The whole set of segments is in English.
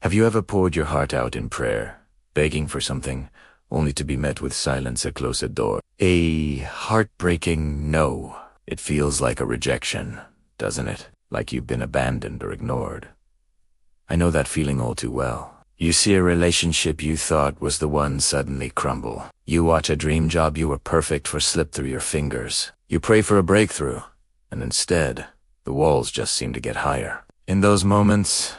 Have you ever poured your heart out in prayer, begging for something, only to be met with silence at closed door? A heartbreaking no. It feels like a rejection, doesn't it? Like you've been abandoned or ignored. I know that feeling all too well. You see a relationship you thought was the one suddenly crumble. You watch a dream job you were perfect for slip through your fingers. You pray for a breakthrough, and instead, the walls just seem to get higher. In those moments,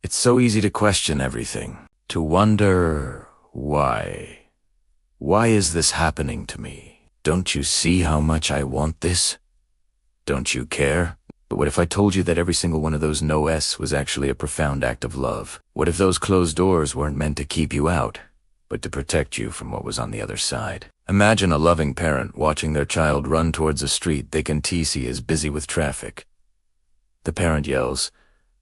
it's so easy to question everything, to wonder why. Why is this happening to me? Don't you see how much I want this? Don't you care? But what if I told you that every single one of those no-s was actually a profound act of love? What if those closed doors weren't meant to keep you out, but to protect you from what was on the other side? Imagine a loving parent watching their child run towards a street they can see is busy with traffic. The parent yells,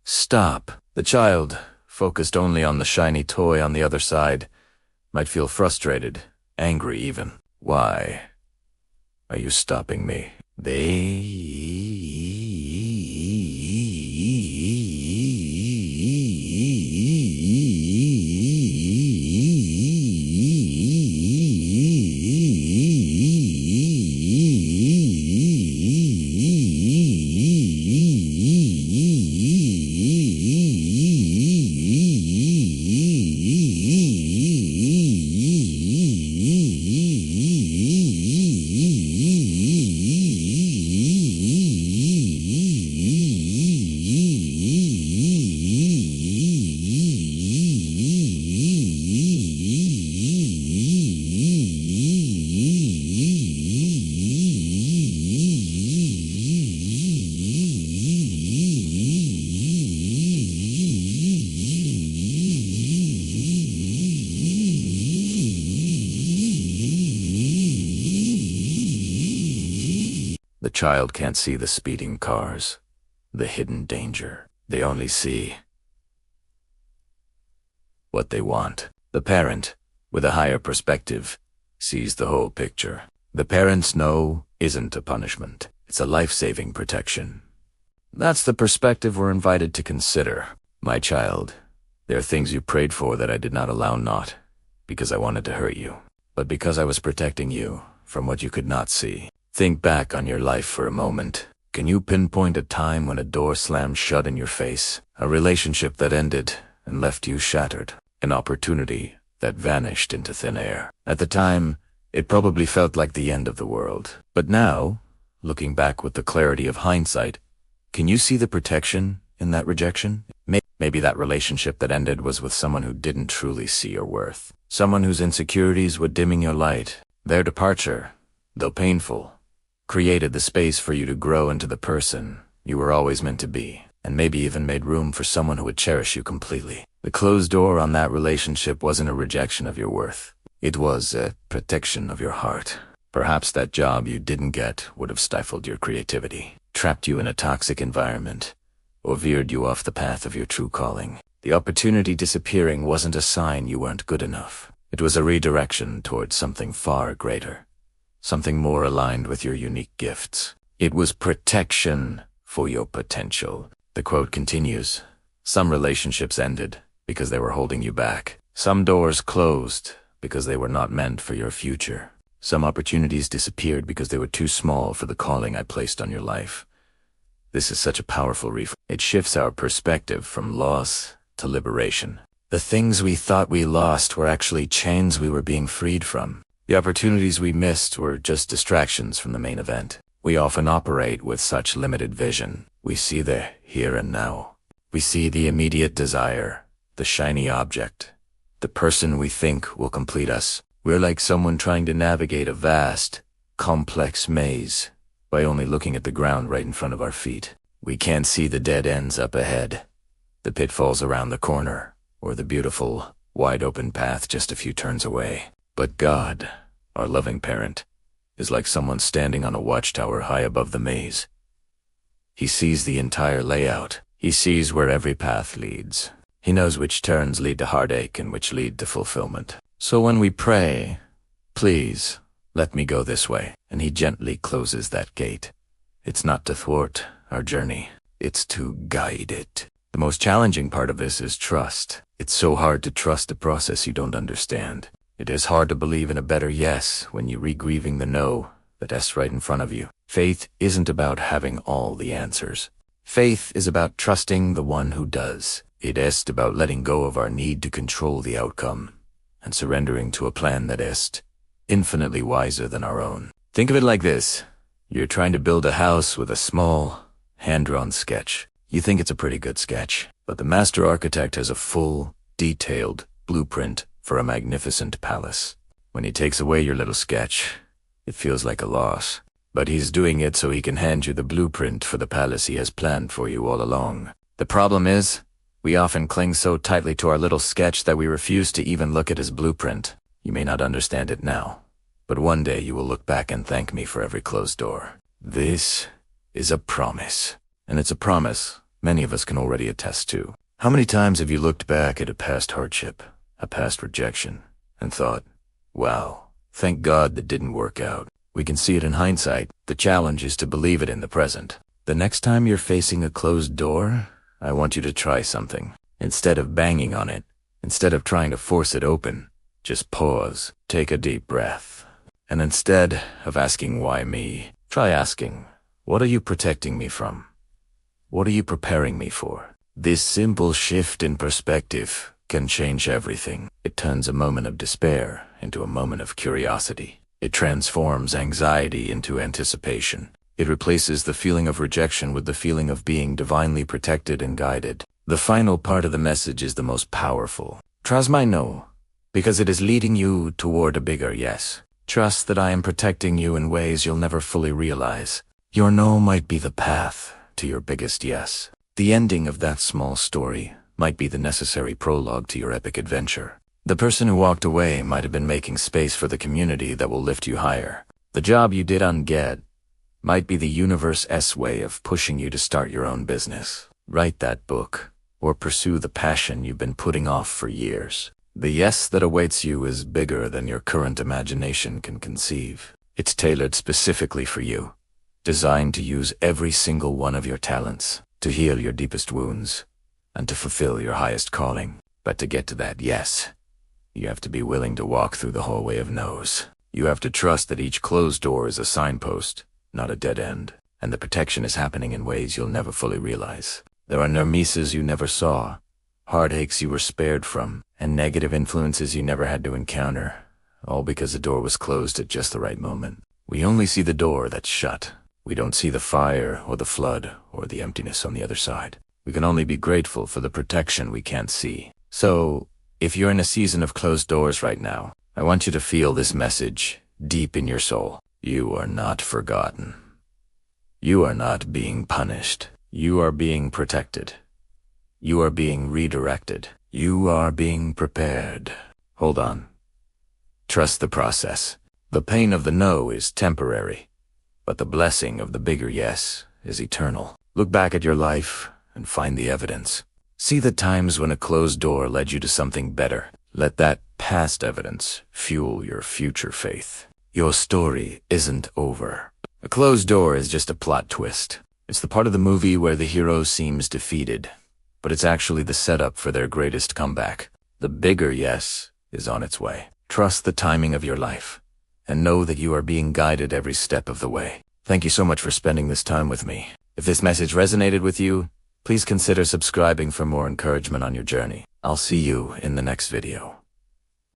"Stop!" The child, focused only on the shiny toy on the other side, might feel frustrated, angry even. Why are you stopping me? The child can't see the speeding cars, the hidden danger. They only see what they want. The parent, with a higher perspective, sees the whole picture. The parent's no isn't a punishment. It's a life-saving protection. That's the perspective we're invited to consider. My child, there are things you prayed for that I did not allow, not because I wanted to hurt you, but because I was protecting you from what you could not see. Think back on your life for a moment. Can you pinpoint a time when a door slammed shut in your face? A relationship that ended and left you shattered? An opportunity that vanished into thin air? At the time, it probably felt like the end of the world. But now, looking back with the clarity of hindsight, can you see the protection in that rejection? Maybe that relationship that ended was with someone who didn't truly see your worth. Someone whose insecurities were dimming your light. Their departure, though painful, created the space for you to grow into the person you were always meant to be, and maybe even made room for someone who would cherish you completely. The closed door on that relationship wasn't a rejection of your worth. It was a protection of your heart. Perhaps that job you didn't get would have stifled your creativity, trapped you in a toxic environment, or veered you off the path of your true calling. The opportunity disappearing wasn't a sign you weren't good enough. It was a redirection towards something far greater. Something more aligned with your unique gifts. It was protection for your potential. The quote continues, "Some relationships ended because they were holding you back. Some doors closed because they were not meant for your future. Some opportunities disappeared because they were too small for the calling I placed on your life." This is such a powerful reframe. It shifts our perspective from loss to liberation. The things we thought we lost were actually chains we were being freed from. The opportunities we missed were just distractions from the main event. We often operate with such limited vision. We see the here and now. We see the immediate desire, the shiny object, the person we think will complete us. We're like someone trying to navigate a vast, complex maze by only looking at the ground right in front of our feet. We can't see the dead ends up ahead, the pitfalls around the corner, or the beautiful, wide-open path just a few turns away. But God, our loving parent, is like someone standing on a watchtower high above the maze. He sees the entire layout. He sees where every path leads. He knows which turns lead to heartache and which lead to fulfillment. So when we pray, "Please, let me go this way," and he gently closes that gate, it's not to thwart our journey, it's to guide it. The most challenging part of this is trust. It's so hard to trust a process you don't understand. It is hard to believe in a better yes when you re-grieving the no that's right in front of you. Faith isn't about having all the answers. Faith is about trusting the one who does. It is about letting go of our need to control the outcome and surrendering to a plan that is infinitely wiser than our own. Think of it like this. You're trying to build a house with a small, hand-drawn sketch. You think it's a pretty good sketch, but the master architect has a full, detailed blueprint for a magnificent palace. When he takes away your little sketch, it feels like a loss. But he's doing it so he can hand you the blueprint for the palace he has planned for you all along. The problem is, we often cling so tightly to our little sketch that we refuse to even look at his blueprint. You may not understand it now, but one day you will look back and thank me for every closed door. This is a promise, and it's a promise many of us can already attest to. How many times have you looked back at a past hardship, a past rejection, and thought, wow, thank God that didn't work out? We can see it in hindsight. The challenge is to believe it in the present. The next time you're facing a closed door, I want you to try something. Instead of banging on it, instead of trying to force it open, just pause, take a deep breath. And instead of asking why me, try asking, what are you protecting me from? What are you preparing me for? This simple shift in perspective can change everything. It turns a moment of despair into a moment of curiosity. It transforms anxiety into anticipation. It replaces the feeling of rejection with the feeling of being divinely protected and guided. The final part of the message is the most powerful. Trust my no, because it is leading you toward a bigger yes. Trust that I am protecting you in ways you'll never fully realize. Your no might be the path to your biggest yes. The ending of that small story might be the necessary prologue to your epic adventure. The person who walked away might have been making space for the community that will lift you higher. The job you didn't get might be the universe's way of pushing you to start your own business. Write that book, or pursue the passion you've been putting off for years. The yes that awaits you is bigger than your current imagination can conceive. It's tailored specifically for you, designed to use every single one of your talents, to heal your deepest wounds, and to fulfill your highest calling. But to get to that yes, you have to be willing to walk through the hallway of no's. You have to trust that each closed door is a signpost, not a dead end, and the protection is happening in ways you'll never fully realize. There are near misses you never saw, heartaches you were spared from, and negative influences you never had to encounter, all because the door was closed at just the right moment. We only see the door that's shut. We don't see the fire or the flood or the emptiness on the other side. We can only be grateful for the protection we can't see. So, if you're in a season of closed doors right now, I want you to feel this message deep in your soul. You are not forgotten. You are not being punished. You are being protected. You are being redirected. You are being prepared. Hold on. Trust the process. The pain of the no is temporary, but the blessing of the bigger yes is eternal. Look back at your life and find the evidence. See the times when a closed door led you to something better. Let that past evidence fuel your future faith. Your story isn't over. A closed door is just a plot twist. It's the part of the movie where the hero seems defeated, but it's actually the setup for their greatest comeback. The bigger yes is on its way. Trust the timing of your life, and know that you are being guided every step of the way. Thank you so much for spending this time with me. If this message resonated with you, please consider subscribing for more encouragement on your journey. I'll see you in the next video.